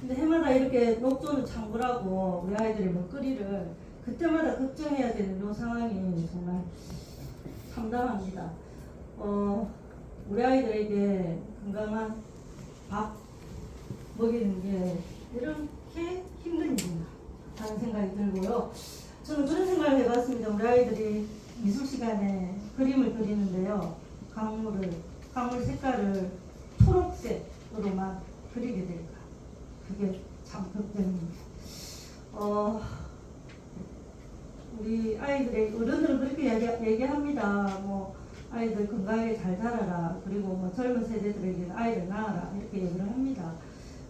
근데 해마다 이렇게 녹조는 창궐하고 우리 아이들의 먹거리를 그때마다 걱정해야 되는 이 상황이 정말 참담합니다. 우리 아이들에게 건강한 밥 먹이는 게 이렇게 힘든 일인가 하는 생각이 들고요. 저는 그런 생각을 해봤습니다. 우리 아이들이 미술 시간에 그림을 그리는데요. 강물 색깔을 초록색으로만 그리게 될까? 그게 참 걱정입니다. 우리 아이들의 어른들은 그렇게 얘기합니다. 뭐 아이들 건강하게 잘 자라라. 그리고 뭐 젊은 세대들에게 아이를 낳아라. 이렇게 얘기를 합니다.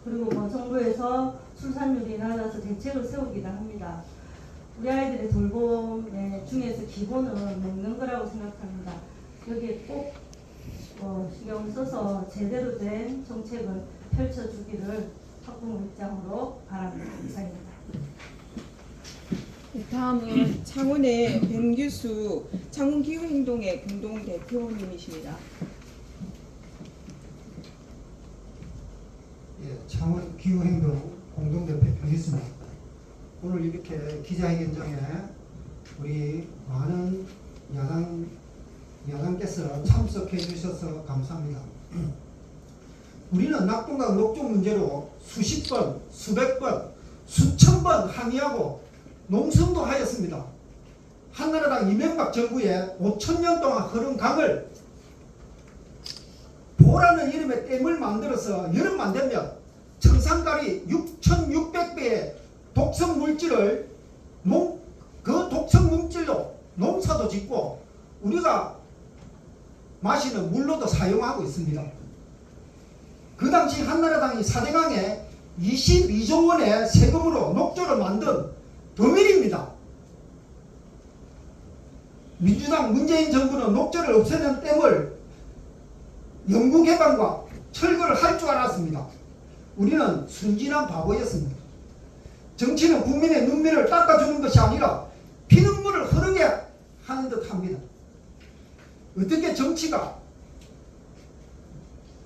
그리고 뭐 정부에서 출산율이 낮아서 대책을 세우기도 합니다. 우리 아이들의 돌봄 중에서 기본은 먹는 거라고 생각합니다. 여기에 꼭 신경을 써서 제대로 된 정책을 펼쳐주기를 학부모 입장으로 바랍니다. 이상입니다. 다음은 창원의 변규수 창원기후행동의 공동대표님이십니다. 예, 창원 기후행동 공동대표 변규수입니다. 오늘 이렇게 기자회견장에 우리 많은 야당께서 참석해 주셔서 감사합니다. 우리는 낙동강 녹조 문제로 수십 번, 수백 번, 수천 번 항의하고 농성도 하였습니다. 한나라당 이명박 정부의 5,000년 동안 흐른 강을 보라는 이름의 댐을 만들어서 여름만 되면 청산가리 6,600배의 독성 물질을 그 독성 물질로 농사도 짓고 우리가 마시는 물로도 사용하고 있습니다. 그 당시 한나라당이 4대강에 22조 원의 세금으로 녹조를 만든 더밀입니다. 민주당 문재인 정부는 녹조를 없애는 댐을 연구개방과 철거를 할 줄 알았습니다. 우리는 순진한 바보였습니다. 정치는 국민의 눈물을 닦아주는 것이 아니라 피눈물을 흐르게 하는 듯 합니다. 어떻게 정치가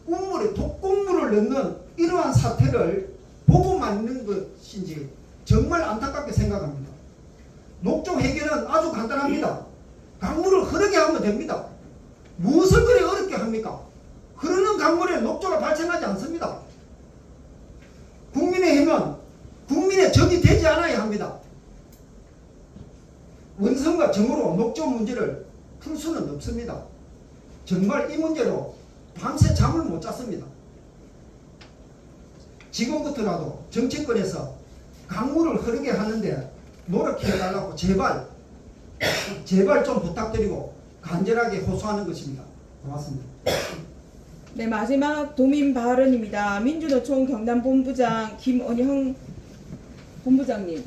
국물에 독곡물을 넣는 이러한 사태를 보고만 있는 것인지 정말 안타깝게 생각합니다. 녹조 해결은 아주 간단합니다. 강물을 흐르게 하면 됩니다. 무엇을 그리 어렵게 합니까? 흐르는 강물에 녹조가 발생하지 않습니다. 국민의힘은 국민의 적이 되지 않아야 합니다. 원성과 정으로 녹조 문제를 풀 수는 없습니다. 정말 이 문제로 밤새 잠을 못 잤습니다. 지금부터라도 정치권에서 강물을 흐르게 하는데 노력해달라고 제발 좀 부탁드리고 간절하게 호소하는 것입니다. 고맙습니다. 네, 마지막 도민 발언입니다. 민주노총 경남본부장 김언형 본부장님,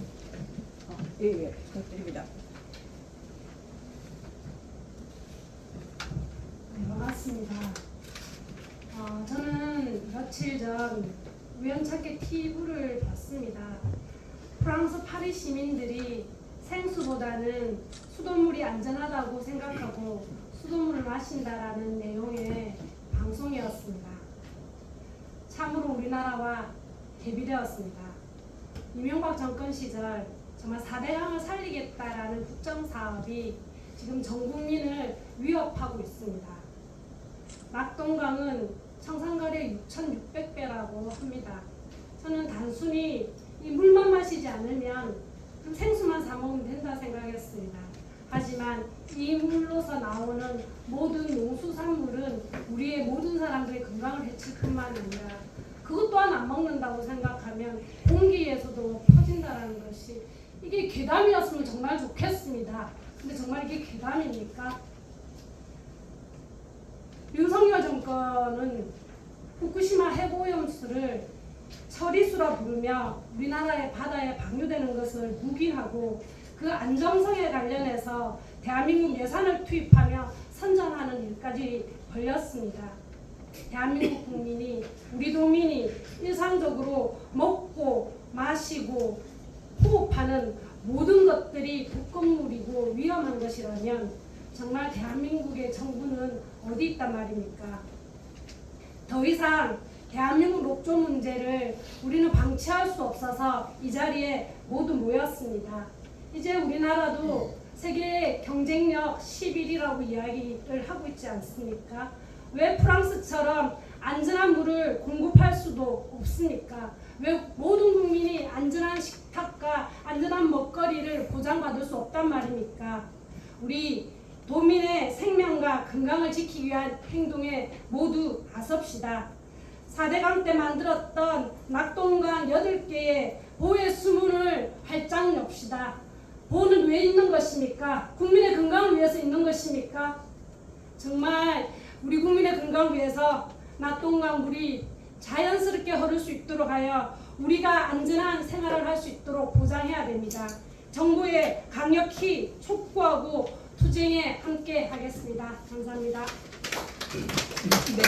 예, 부탁드립니다. 네, 반갑습니다. 저는 며칠 전 우연찮게 TV를 봤습니다. 프랑스 파리 시민들이 생수보다는 수돗물이 안전하다고 생각하고 수돗물을 마신다라는 내용의 방송이었습니다. 참으로 우리나라와 대비되었습니다. 이명박 정권 시절 정말 4대강을 살리겠다라는 국정사업이 지금 전 국민을 위협하고 있습니다. 낙동강은 청산가리의 6,600배라고 합니다. 저는 단순히 이 물만 마시지 않으면 생수만 사 먹으면 된다 생각했습니다. 하지만 이 물로서 나오는 모든 농수산물은 우리의 모든 사람들의 건강을 해칠 뿐만 아니라 그것 또한 안 먹는다고 생각하면 공기에서도 퍼진다는 것이 이게 괴담이었으면 정말 좋겠습니다. 근데 정말 이게 괴담입니까? 윤석열 정권은 후쿠시마 핵오염수를 처리수라 부르며 우리나라의 바다에 방류되는 것을 무기하고 그 안정성에 관련해서 대한민국 예산을 투입하며 선전하는 일까지 벌였습니다. 대한민국 국민이, 우리 도민이 일상적으로 먹고 마시고 호흡하는 모든 것들이 독극물이고 위험한 것이라면 정말 대한민국의 정부는 어디 있단 말입니까? 더 이상 대한민국 녹조 문제를 우리는 방치할 수 없어서 이 자리에 모두 모였습니다. 이제 우리나라도 세계 경쟁력 11위라고 이야기를 하고 있지 않습니까? 왜 프랑스처럼 안전한 물을 공급할 수도 없습니까? 왜 모든 국민이 안전한 식탁과 안전한 먹거리를 보장받을 수 없단 말입니까? 우리 도민의 생명과 건강을 지키기 위한 행동에 모두 나섭시다. 4대강 때 만들었던 낙동강 8개의 보의 수문을 활짝 엽시다. 보는 왜 있는 것입니까? 국민의 건강을 위해서 있는 것입니까? 정말 우리 국민의 건강을 위해서 낙동강 물이 자연스럽게 흐를 수 있도록 하여 우리가 안전한 생활을 할 수 있도록 보장해야 됩니다. 정부에 강력히 촉구하고 투쟁에 함께 하겠습니다. 감사합니다. 네.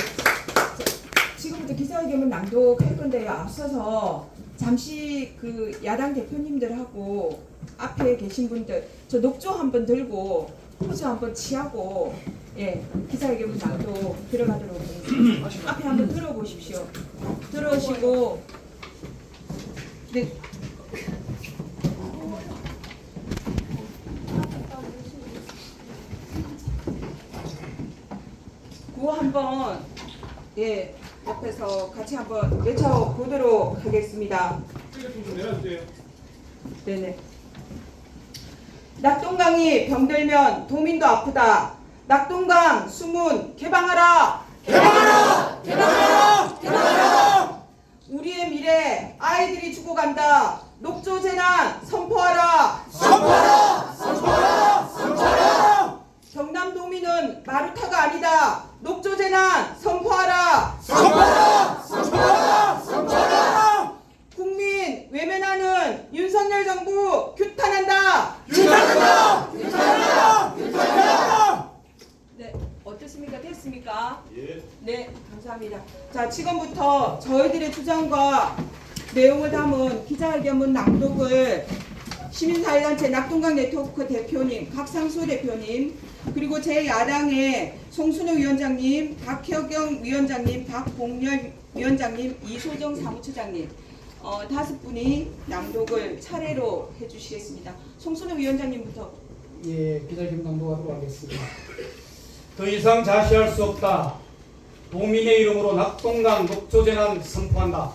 지금부터 기자회견문 낭독할 건데요. 앞서서 잠시 그 야당 대표님들하고 앞에 계신 분들 저 녹조 한번 들고 포즈 한번 취하고 예 기자회견문 낭독 들어가도록 하겠습니다. 앞에 한번 들어보십시오. 들어오시고 네. 구호 한번 예 옆에서 같이 한번 외쳐보도록 하겠습니다. 네네. 낙동강이 병들면 도민도 아프다. 낙동강 수문 개방하라. 개방하라. 개방하라. 개방하라. 우리의 미래 아이들이 죽어간다. 녹조 재난 선포하라. 선포하라. 선포하라. 선포하라. 경남 도민은 마루타가 아니다. 녹조 재난 선포하라. 선포하라. 선포하라. 선포하라. 국민 외면하는 윤석열 정부 규탄한다. 규탄한다. 규탄한다. 규탄한다. 네, 어떻습니까? 됐습니까? 예. 네, 감사합니다. 자, 지금부터 저희들의 주장과 내용을 담은 기자회견문 낭독을 시민사회단체 낙동강 네트워크 대표님, 각상수 대표님, 그리고 제 야당의 송순호 위원장님, 박혁영 위원장님, 박봉렬 위원장님, 이소정 사무처장님 5분이 낭독을 차례로 해주시겠습니다. 송순호 위원장님부터. 예, 기자회견 낭독하도록 하겠습니다. 더 이상 자시할 수 없다. 도민의 이름으로 낙동강 녹조 재난 선포한다.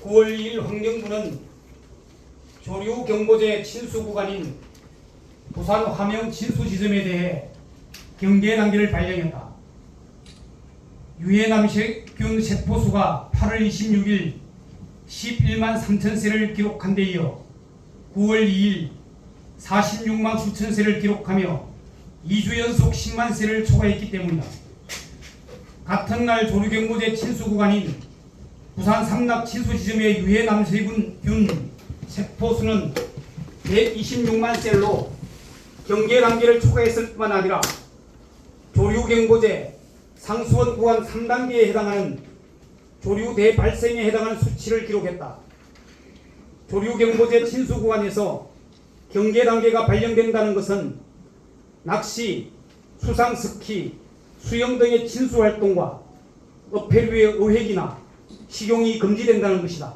9월 2일 환경부는 조류 경보제 친수 구간인 부산 화명 친수 지점에 대해 경계 단계를 발령했다. 유해 남세균 세포수가 8월 26일 11만 3천 세를 기록한 데 이어 9월 2일 46만 9천 세를 기록하며 2주 연속 10만 세를 초과했기 때문이다. 같은 날 조류경보제 친수 구간인 부산 삼락 친수 지점의 유해 남세균 세포수는 126만 셀로 경계 단계를 초과했을 뿐만 아니라 조류경보제 상수원 구간 3단계에 해당하는 조류 대발생에 해당하는 수치를 기록했다. 조류경보제 친수 구간에서 경계 단계가 발령된다는 것은 낚시, 수상 스키, 수영 등의 친수 활동과 어패류의 어획이나 식용이 금지된다는 것이다.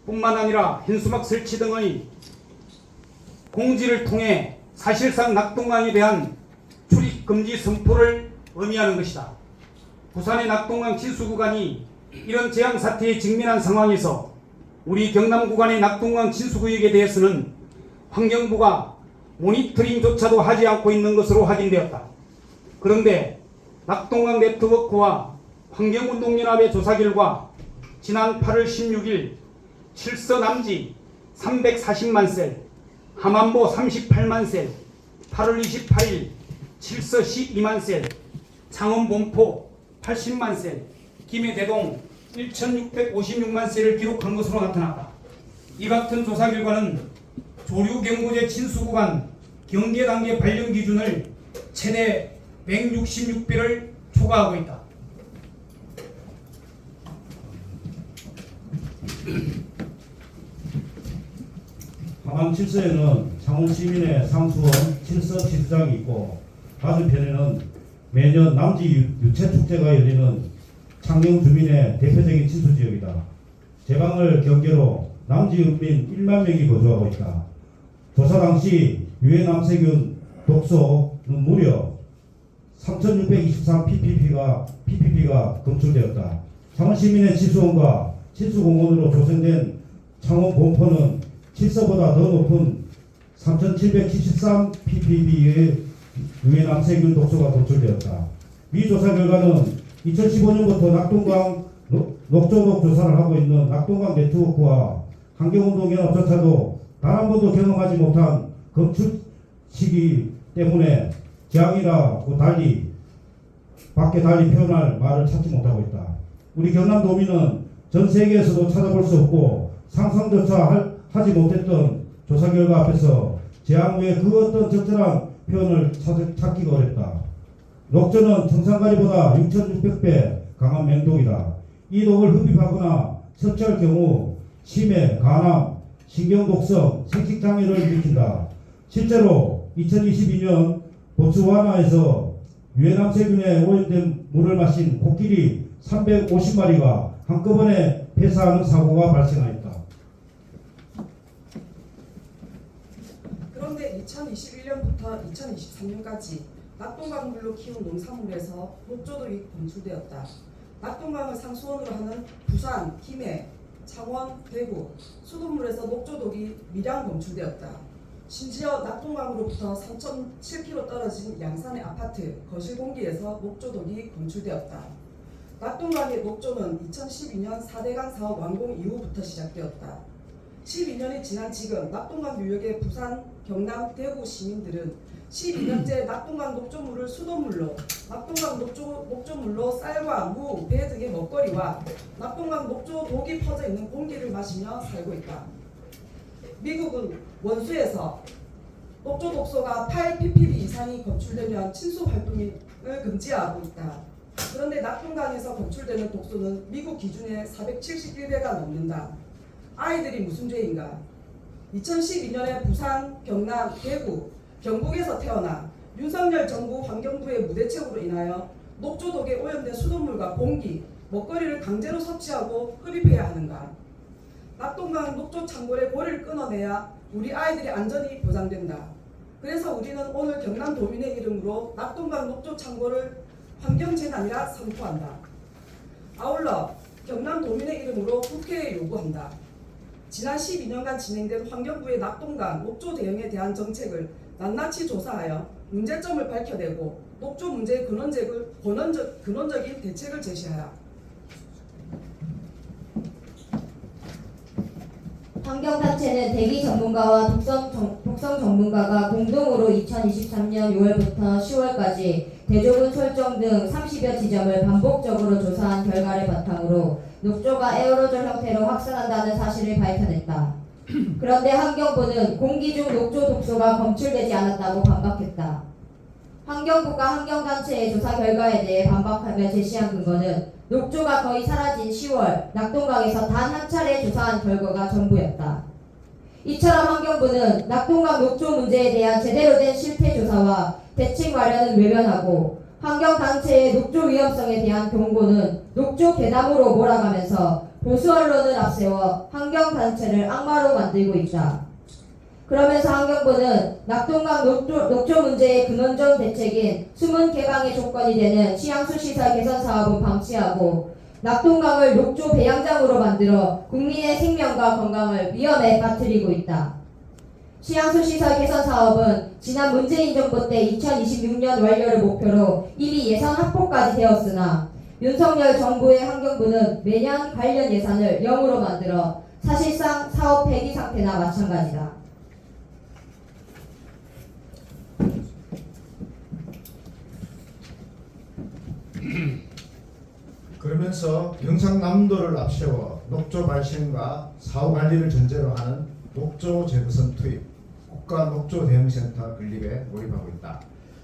뿐만 아니라 현수막 설치 등의 공지를 통해 사실상 낙동강에 대한 출입 금지 선포를 의미하는 것이다. 부산의 낙동강 친수 구간이 이런 재앙 사태에 직면한 상황에서 우리 경남 구간의 낙동강 친수 구역에 대해서는 환경부가 모니터링조차도 하지 않고 있는 것으로 확인되었다. 그런데 낙동강 네트워크와 환경운동연합의 조사 결과 지난 8월 16일 칠서 남지 340만 셀, 함안보 38만 셀, 8월 28일 칠서 12만 셀, 창원 본포 80만 셀, 김해 대동 1656만 셀을 기록한 것으로 나타났다. 이 같은 조사 결과는 조류경보제 친수구간 경계단계 발령 기준을 최대 166배를 초과하고 있다. 함안 칠서에는 창원 시민의 상수원 칠서 지수장이 있고 맞은편에는 매년 남지 유채축제가 열리는 상영 주민의 대표적인 친수지역이다. 제방을 경계로 남지 은민 1만 명이 거주하고 있다. 조사 당시 유해남세균 독소는 무려 3,623 ppb가 검출되었다. 창원 시민의 치수원과 치수공원으로 조성된 창원 본포는 질서보다 더 높은 3,773 ppb의 유해남세균 독소가 검출되었다. 위 조사 결과는 2015년부터 낙동강 녹조독 조사를 하고 있는 낙동강 네트워크와 환경운동연합조차도 단 한 번도 경험하지 못한 검출시기 때문에 재앙이라고 밖에 달리 표현할 말을 찾지 못하고 있다. 우리 경남도민은 전 세계에서도 찾아볼 수 없고 상상조차 하지 못했던 조사 결과 앞에서 재앙 후에 그 어떤 적절한 표현을 찾기가 어렵다. 녹조는 청산가리보다 6,600배 강한 맹독이다. 이 독을 흡입하거나 섭취할 경우 치매, 간암, 신경독성, 생식장애를 일으킨다. 실제로 2022년 보츠와나에서 유해남세균에 오염된 물을 마신 코끼리 350마리가 한꺼번에 폐사하는 사고가 발생하였다. 그런데 2021년부터 2023년까지 낙동강물로 키운 농산물에서 녹조독이 검출되었다. 낙동강을 상수원으로 하는 부산, 김해, 창원, 대구, 수돗물에서 녹조독이 미량 검출되었다. 심지어 낙동강으로부터 3,007km 떨어진 양산의 아파트 거실 공기에서 녹조독이 검출되었다. 낙동강의 녹조는 2012년 4대강 사업 완공 이후부터 시작되었다. 12년이 지난 지금 낙동강 유역의 부산, 경남, 대구 시민들은 12년째 낙동강 녹조물을 수돗물로, 낙동강 녹조물로 쌀과 무, 배 등의 먹거리와 낙동강 녹조독이 퍼져 있는 공기를 마시며 살고 있다. 미국은 원수에서 녹조 독소가 8 ppb 이상이 검출되면 친수 활동을 금지하고 있다. 그런데 낙동강에서 검출되는 독소는 미국 기준의 471배가 넘는다. 아이들이 무슨 죄인가? 2012년에 부산, 경남, 대구, 경북에서 태어나 윤석열 정부 환경부의 무대책으로 인하여 녹조독에 오염된 수돗물과 공기, 먹거리를 강제로 섭취하고 흡입해야 하는가? 낙동강 녹조 창고의 고리를 끊어내야 우리 아이들의 안전이 보장된다. 그래서 우리는 오늘 경남도민의 이름으로 낙동강 녹조 창고를 환경재난이라 선포한다. 아울러 경남도민의 이름으로 국회에 요구한다. 지난 12년간 진행된 환경부의 낙동강 녹조 대응에 대한 정책을 낱낱이 조사하여 문제점을 밝혀내고 녹조 문제의 근원적인 대책을 제시하라. 환경단체는 대기 전문가와 독성 전문가가 공동으로 2023년 6월부터 10월까지 대조군 설정 등 30여 지점을 반복적으로 조사한 결과를 바탕으로 녹조가 에어로졸 형태로 확산한다는 사실을 밝혀냈다. 그런데 환경부는 공기 중 녹조 독소가 검출되지 않았다고 반박했다. 환경부가 환경단체의 조사 결과에 대해 반박하며 제시한 근거는 녹조가 거의 사라진 10월 낙동강에서 단 한 차례 조사한 결과가 전부였다. 이처럼 환경부는 낙동강 녹조 문제에 대한 제대로 된 실태 조사와 대책 마련은 외면하고 환경단체의 녹조 위험성에 대한 경고는 녹조 괴담으로 몰아가면서 보수 언론을 앞세워 환경단체를 악마로 만들고 있다. 그러면서 환경부는 낙동강 녹조 문제의 근원적 대책인 수문 개방의 조건이 되는 취향수 시설 개선 사업은 방치하고 낙동강을 녹조 배양장으로 만들어 국민의 생명과 건강을 위험에 빠뜨리고 있다. 취향수 시설 개선 사업은 지난 문재인 정부 때 2026년 완료를 목표로 이미 예산 확보까지 되었으나 윤석열 정부의 환경부는 매년 관련 예산을 0으로 만들어 사실상 사업 폐기 상태나 마찬가지다. 그러면서 경상남도를 앞세워 녹조 발생과 사후 관리를 전제로 하는 녹조 재구선 투입, 국가 녹조 대응센터 건립에 몰입하고 있다.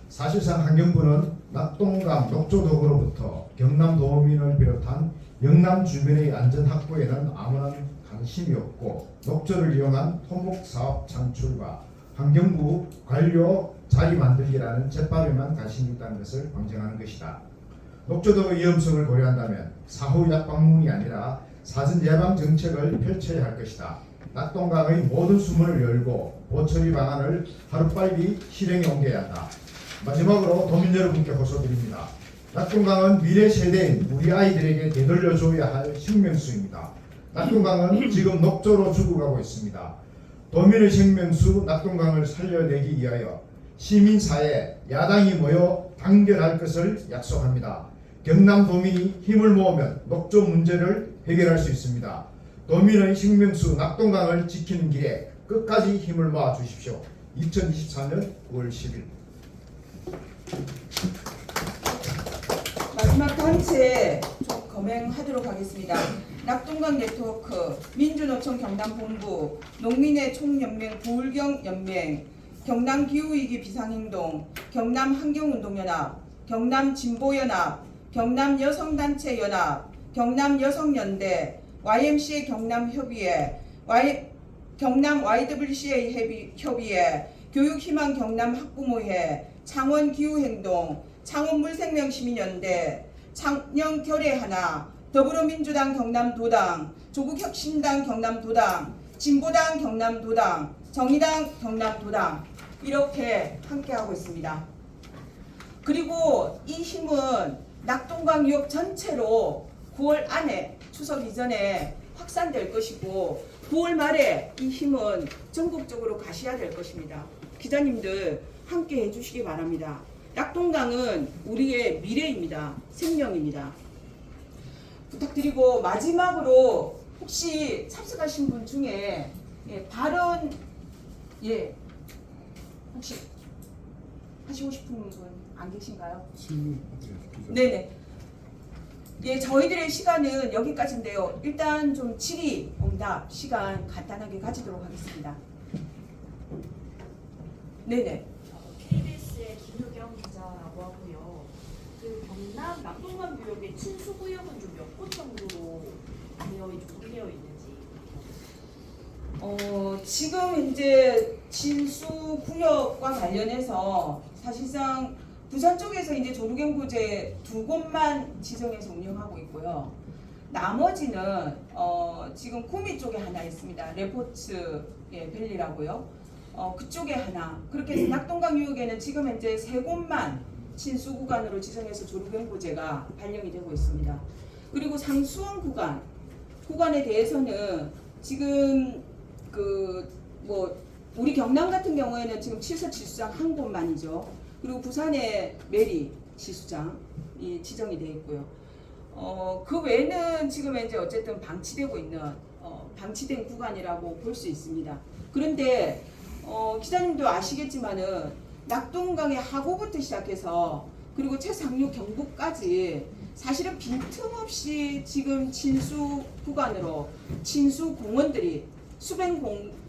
사실상 환경부는 낙동강 녹조독으로부터 경남도민을 비롯한 영남 주변의 안전 확보에는 아무런 관심이 없고 녹조를 이용한 토목사업 창출과 환경부 관료 자리 만들기라는 잿밥에만 관심이 있다는 것을 방증하는 것이다. 녹조도 위험성을 고려한다면 사후 약방문이 아니라 사전 예방 정책을 펼쳐야 할 것이다. 낙동강의 모든 수문을 열고 보처리 방안을 하루빨리 실행에 옮겨야 한다. 마지막으로 도민 여러분께 호소드립니다. 낙동강은 미래 세대인 우리 아이들에게 되돌려줘야 할 생명수입니다. 낙동강은 지금 녹조로 죽어가고 있습니다. 도민의 생명수 낙동강을 살려내기 위하여 시민사회, 야당이 모여 단결할 것을 약속합니다. 경남 도민이 힘을 모으면 녹조 문제를 해결할 수 있습니다. 도민의 생명수 낙동강을 지키는 길에 끝까지 힘을 모아 주십시오. 2024년 9월 10일. 마지막 단체 좀 검행하도록 하겠습니다. 낙동강 네트워크, 민주노총 경남본부, 농민의 총연맹 부울경연맹, 경남기후위기 비상행동, 경남환경운동연합, 경남진보연합, 경남여성단체연합, 경남여성연대, YMCA 경남협의회, 경남 YWCA 협의회, 교육희망 경남학부모회, 창원기후행동, 창원물생명시민연대, 창녕결의하나, 더불어민주당 경남도당, 조국혁신당 경남도당, 진보당 경남도당, 정의당 경남도당 이렇게 함께하고 있습니다. 그리고 이 힘은 낙동강 유역 전체로 9월 안에 추석 이전에 확산될 것이고 9월 말에 이 힘은 전국적으로 가셔야 될 것입니다. 기자님들 함께 해주시기 바랍니다. 낙동강은 우리의 미래입니다. 생명입니다. 부탁드리고 마지막으로 혹시 참석하신 분 중에 발언 혹시 하시고 싶은 분 안 계신가요? 네네. 저희들의 시간은 여기까지인데요. 일단 좀 질의응답 시간 간단하게 가지도록 하겠습니다. 네네. KBS의 김효경 기자라고 하고요. 그 경남 낙동강 구역의 친수 구역은 좀 몇 곳 정도로 되어 있는지. 지금 이제 진수 구역과 관련해서 사실상 부산 쪽에서 이제 조류경구제 2곳만 지정해서 운영하고 있고요. 나머지는 지금 구미 쪽에 하나 있습니다. 레포츠 밸리라고요. 그쪽에 하나. 그렇게 해서 낙동강 유역에는 지금 현재 3곳만 진수 구간으로 지정해서 조류경구제가 발령이 되고 있습니다. 그리고 상수원 구간에 대해서는 지금 우리 경남 같은 경우에는 지금 칠서 지수장 한 곳만이죠. 그리고 부산의 메리 지수장이 지정이 되어 있고요. 그 외에는 지금 이제 어쨌든 방치되고 있는 방치된 구간이라고 볼 수 있습니다. 그런데 기자님도 아시겠지만은 낙동강의 하구부터 시작해서 그리고 최상류 경부까지 사실은 빈틈없이 지금 진수 구간으로 진수 공원들이 수백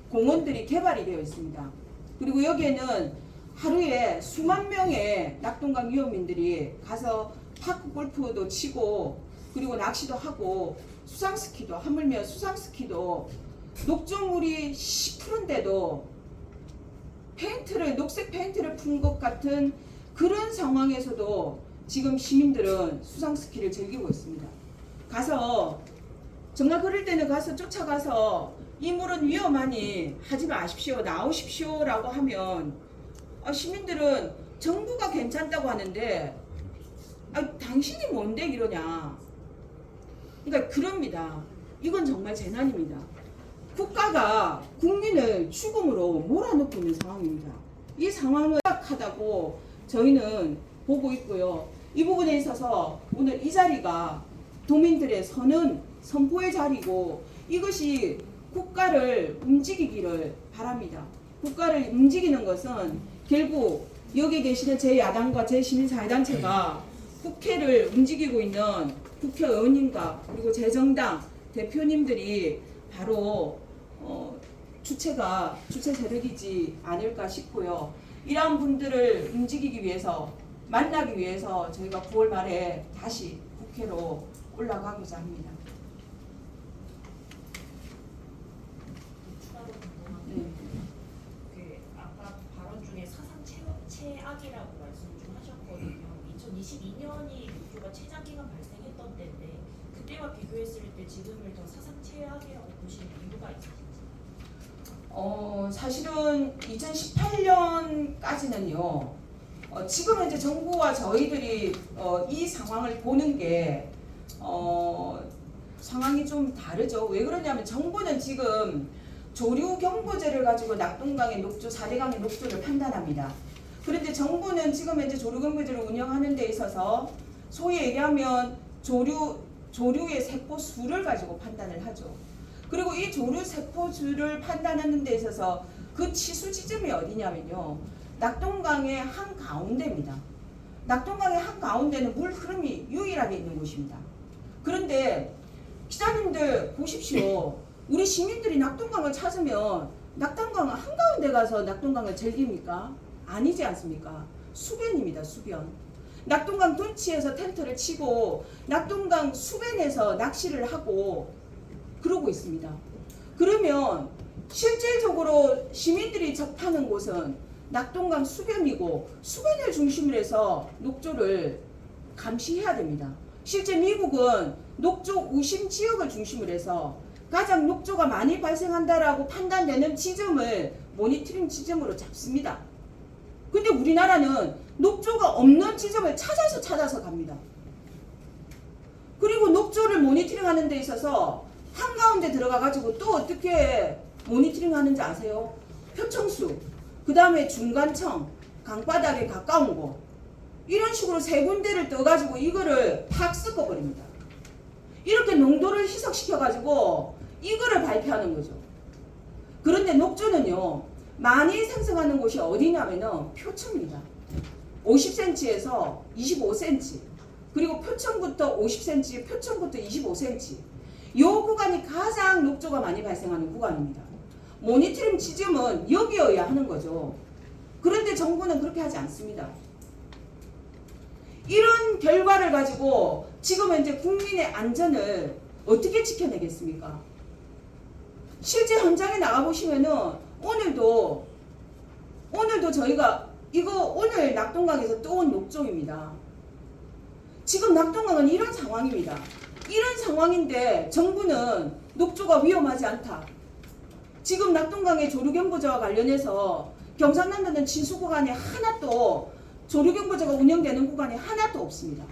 공원들이 개발이 되어 있습니다. 그리고 여기에는 하루에 수만 명의 낙동강 유업민들이 가서 파크 골프도 치고 그리고 낚시도 하고 수상스키도 하물며 수상스키도 녹조물이 10%인데도 녹색 페인트를 푼 것 같은 그런 상황에서도 지금 시민들은 수상스키를 즐기고 있습니다. 가서 정말 그럴 때는 가서 쫓아가서 이 물은 위험하니 하지 마십시오, 나오십시오 라고 하면 시민들은 정부가 괜찮다고 하는데 당신이 뭔데 이러냐. 그러니까 그럽니다. 이건 정말 재난입니다. 국가가 국민을 죽음으로 몰아넣고 있는 상황입니다. 이 상황을 심각하다고 저희는 보고 있고요. 이 부분에 있어서 오늘 이 자리가 도민들의 선포의 자리고 이것이 국가를 움직이기를 바랍니다. 국가를 움직이는 것은 결국 여기 계시는 제 야당과 제 시민사회단체가 국회를 움직이고 있는 국회의원님과 그리고 제 정당 대표님들이 바로 주체 세력이지 않을까 싶고요. 이러한 분들을 움직이기 위해서 만나기 위해서 저희가 9월 말에 다시 국회로 올라가고자 합니다. 아까 발언 중에 사상 최악이라고 말씀 좀 하셨거든요. 2022년이 녹조가 최장 기간 발생했던 때인데 그때와 비교했을 때 지금을 더 사상 최악이라고 보시는 이유가 있으신지? 사실은 2018년까지는요. 지금 이제 정부와 저희들이 이 상황을 보는 게 상황이 좀 다르죠. 왜 그러냐면 정부는 지금 조류 경보제를 가지고 낙동강의 녹조, 사대강의 녹조를 판단합니다. 그런데 정부는 지금 현재 조류 경보제를 운영하는 데 있어서 소위 얘기하면 조류의 세포 수를 가지고 판단을 하죠. 그리고 이 조류 세포 수를 판단하는 데 있어서 그 치수 지점이 어디냐면요. 낙동강의 한가운데입니다. 낙동강의 한가운데는 물 흐름이 유일하게 있는 곳입니다. 그런데 기자님들 보십시오. 우리 시민들이 낙동강을 찾으면 낙동강 한가운데 가서 낙동강을 즐깁니까? 아니지 않습니까? 수변입니다. 수변. 낙동강 둔치에서 텐트를 치고 낙동강 수변에서 낚시를 하고 그러고 있습니다. 그러면 실질적으로 시민들이 접하는 곳은 낙동강 수변이고 수변을 중심으로 해서 녹조를 감시해야 됩니다. 실제 미국은 녹조 우심 지역을 중심으로 해서 가장 녹조가 많이 발생한다라고 판단되는 지점을 모니터링 지점으로 잡습니다. 근데 우리나라는 녹조가 없는 지점을 찾아서 갑니다. 그리고 녹조를 모니터링 하는 데 있어서 한가운데 들어가 가지고 또 어떻게 모니터링 하는지 아세요? 표청수, 그 다음에 중간청, 강바닥에 가까운 곳 이런 식으로 세 군데를 떠가지고 이거를 팍 섞어버립니다. 이렇게 농도를 희석시켜가지고 이거를 발표하는 거죠. 그런데 녹조는요 많이 생성하는 곳이 어디냐면은 표청입니다. 50cm에서 25cm 그리고 표청부터 50cm, 표청부터 25cm 요 구간이 가장 녹조가 많이 발생하는 구간입니다. 모니터링 지점은 여기여야 하는 거죠. 그런데 정부는 그렇게 하지 않습니다. 이런 결과를 가지고 지금 현재 국민의 안전을 어떻게 지켜내겠습니까? 실제 현장에 나가보시면은 오늘도 저희가 이거 오늘 낙동강에서 떠온 녹조입니다. 지금 낙동강은 이런 상황입니다. 이런 상황인데 정부는 녹조가 위험하지 않다. 지금 낙동강의 조류경보제와 관련해서 경상남도는 진수 구간이 하나도 조류경보제가 운영되는 구간이 하나도 없습니다.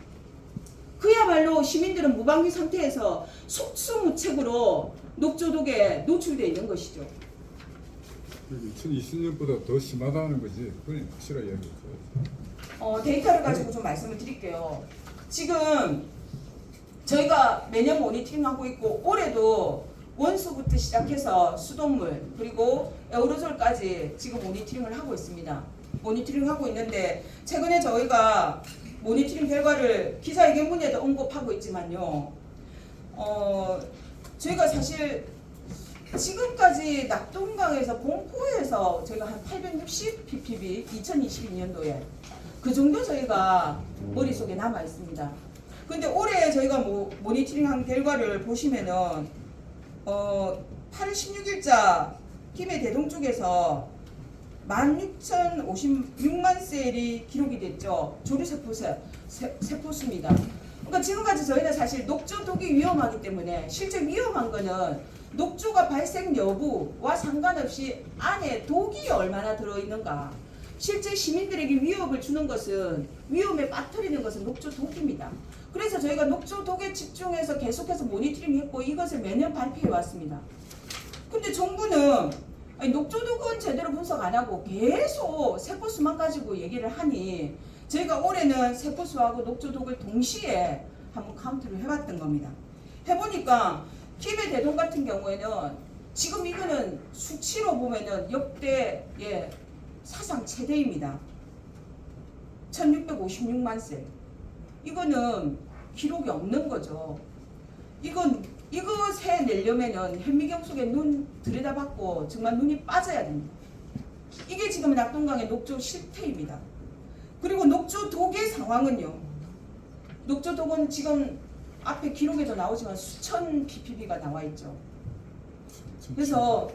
그야말로 시민들은 무방비 상태에서 속수무책으로 녹조독에 노출되어 있는 것이죠. 2020년보다 더 심하다는 거지. 그건 확실하게 이야기했어요. 데이터를 가지고 좀 말씀을 드릴게요. 지금 저희가 매년 모니터링하고 있고 올해도 원수부터 시작해서 수돗물 그리고 에어로졸까지 지금 모니터링을 하고 있습니다. 모니터링하고 있는데 최근에 저희가 모니터링 결과를 기자회견문에도 언급하고 있지만요. 저희가 사실 지금까지 낙동강에서 공포에서 저희가 한 860 ppb 2022년도에 그 정도 저희가 머릿속에 남아 있습니다. 근데 올해 저희가 모니터링한 결과를 보시면은 8월 16일자 김해 대동 쪽에서 16,056만 셀이 기록이 됐죠. 조류세포수입니다. 그러니까 지금까지 저희는 사실 녹조독이 위험하기 때문에 실제 위험한 거는 녹조가 발생 여부와 상관없이 안에 독이 얼마나 들어있는가. 실제 시민들에게 위협을 주는 것은 위험에 빠뜨리는 것은 녹조독입니다. 그래서 저희가 녹조독에 집중해서 계속해서 모니터링했고 이것을 매년 발표해 왔습니다. 근데 정부는 녹조독은 제대로 분석 안 하고 계속 세포수만 가지고 얘기를 하니 저희가 올해는 세포수하고 녹조독을 동시에 한번 카운트를 해봤던 겁니다. 해보니까 김해 대동 같은 경우에는 지금 이거는 수치로 보면은 역대 사상 최대입니다. 1656만 셀. 이거는 기록이 없는 거죠. 이거 새 내려면은 현미경 속에 눈 들여다봤고 정말 눈이 빠져야 됩니다. 이게 지금 낙동강의 녹조 실태입니다. 그리고 녹조독의 상황은요. 녹조독은 지금 앞에 기록에도 나오지만 수천 ppb가 나와 있죠. 그래서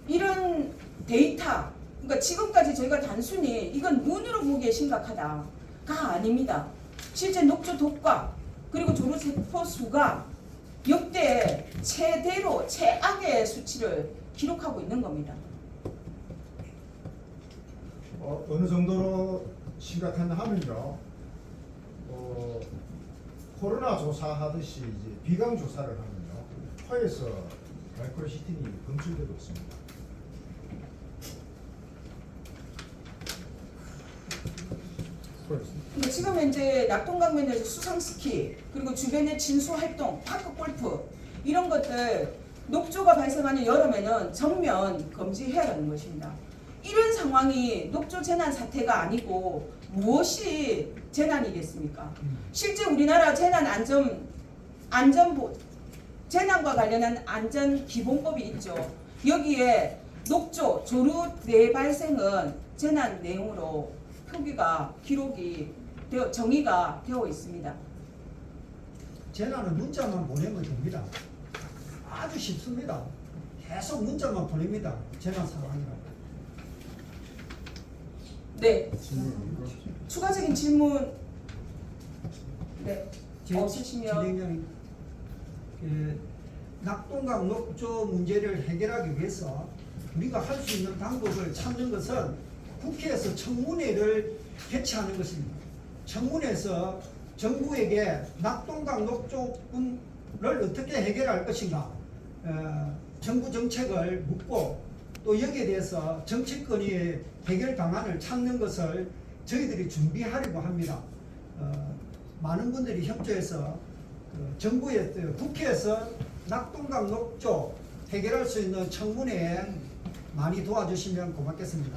이런 데이터, 그러니까 지금까지 저희가 단순히 이건 눈으로 보기에 심각하다. 아닙니다. 실제 녹조 독과 그리고 조류 세포 수가 역대 최대로 최악의 수치를 기록하고 있는 겁니다. 어느 정도로 심각한가 하면요. 코로나 조사하듯이 이제 비강 조사를 하면요. 코에서 마이크로시틴이 검출되고 있습니다. 근데 지금 현재 낙동강변에서 수상스키 그리고 주변의 진수활동, 파크골프 이런 것들 녹조가 발생하는 여름에는 전면 금지해야 하는 것입니다. 이런 상황이 녹조 재난 사태가 아니고 무엇이 재난이겠습니까? 실제 우리나라 재난과 관련한 안전기본법이 있죠. 여기에 녹조, 조류 내발생은 재난 내용으로 정의가 되어 있습니다. 재난은 문자만 보내면 됩니다. 아주 쉽습니다. 계속 문자만 보냅니다. 재난 상황이라고. 네. 추가적인 질문 없으시면 진행자님, 낙동강 녹조 문제를 해결하기 위해서 우리가 할 수 있는 방법을 찾는 것은 국회에서 청문회를 개최하는 것입니다. 청문회에서 정부에게 낙동강 녹조를 어떻게 해결할 것인가, 정부 정책을 묻고 또 여기에 대해서 정치권이 해결 방안을 찾는 것을 저희들이 준비하려고 합니다. 많은 분들이 협조해서 정부의 국회에서 낙동강 녹조 해결할 수 있는 청문회에 많이 도와주시면 고맙겠습니다.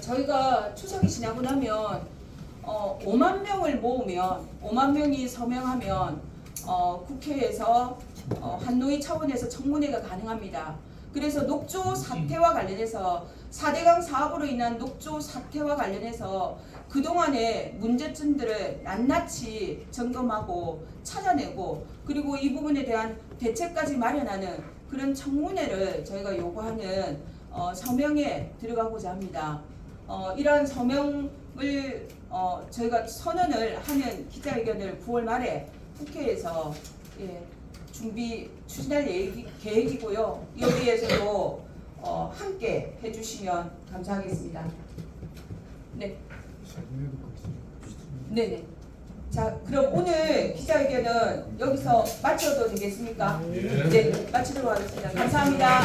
저희가 추석이 지나고 나면 5만 명을 모으면 5만 명이 서명하면 국회에서 한노위 차원에서 청문회가 가능합니다. 그래서 녹조 사태와 관련해서 4대강 사업으로 인한 녹조 사태와 관련해서 그동안의 문제점들을 낱낱이 점검하고 찾아내고 그리고 이 부분에 대한 대책까지 마련하는 그런 청문회를 저희가 요구하는 서명에 들어가고자 합니다. 이러한 서명을 저희가 선언을 하는 기자회견을 9월 말에 국회에서 추진할 계획이고요. 여기에서도 함께 해주시면 감사하겠습니다. 네. 네네. 자, 그럼 오늘 기자회견은 여기서 마쳐도 되겠습니까? 네, 마치도록 하겠습니다. 감사합니다.